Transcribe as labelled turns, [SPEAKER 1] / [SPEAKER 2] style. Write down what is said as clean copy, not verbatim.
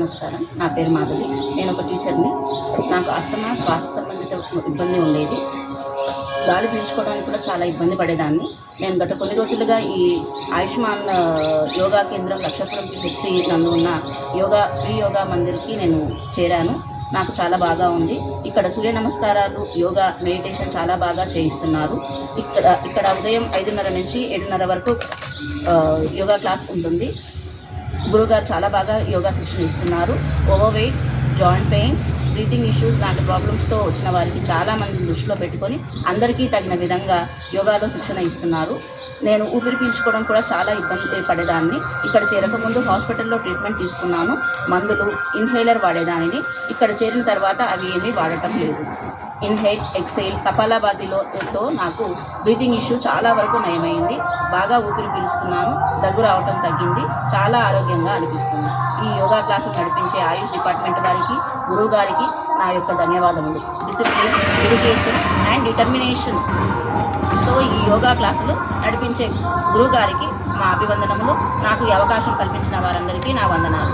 [SPEAKER 1] నమస్కారం. నా పేరు మాధవి. నేను ఒక టీచర్ని. నాకు ఆస్తమా, శ్వాస సంబంధిత ఇబ్బంది ఉండేది. గాలి పీల్చుకోవడానికి కూడా చాలా ఇబ్బంది పడేదాన్ని. నేను గత కొన్ని రోజులుగా ఈ ఆయుష్మాన్ యోగా కేంద్రం లక్షపురం పిహెచ్సి నందు ఉన్న ఫ్రీ యోగా మందిర్కి నేను చేరాను. నాకు చాలా బాగా ఉంది. ఇక్కడ సూర్య నమస్కారాలు, యోగా, మెడిటేషన్ చాలా బాగా చేయిస్తున్నారు. ఇక్కడ ఉదయం 5:30 నుంచి 7:30 వరకు యోగా క్లాస్ ఉంటుంది. గురుగారు చాలా బాగా యోగా శిక్షణ ఇస్తున్నారు. ఓవర్వెయిట్, జాయింట్ పెయిన్స్, బ్రీతింగ్ ఇష్యూస్ లాంటి ప్రాబ్లమ్స్తో వచ్చిన వారికి చాలామంది దృష్టిలో పెట్టుకొని అందరికీ తగిన విధంగా యోగాలో శిక్షణ ఇస్తున్నారు. నేను ఊపిరి పీల్చుకోవడం కూడా చాలా ఇబ్బంది పడేదాన్ని. ఇక్కడ చేరకముందు హాస్పిటల్లో ట్రీట్మెంట్ తీసుకున్నాను. మందులు, ఇన్హేలర్ వాడేదానిని. ఇక్కడ చేరిన తర్వాత అవి ఏమీ వాడటం లేదు. ఇన్హేల్, ఎక్సేల్, కపాలభాతితో నాకు బ్రీతింగ్ ఇష్యూ చాలా వరకు నయమైంది. బాగా ఊపిరి పీలుస్తున్నాను. దగ్గు రావటం తగ్గింది. చాలా ఆరోగ్యంగా అనిపిస్తుంది. ఈ యోగా క్లాసులు నడిపించే ఆయుష్ డిపార్ట్మెంట్ వారికి, గురువు గారికి నా యొక్క ధన్యవాదములు. డిసిప్లిన్, డెడికేషన్ అండ్ డిటర్మినేషన్తో ఈ యోగా క్లాసులు నడిపించే గురువు గారికి నా అభివందనములు. నాకు ఈ అవకాశం కల్పించిన వారందరికీ నా వందనాలు.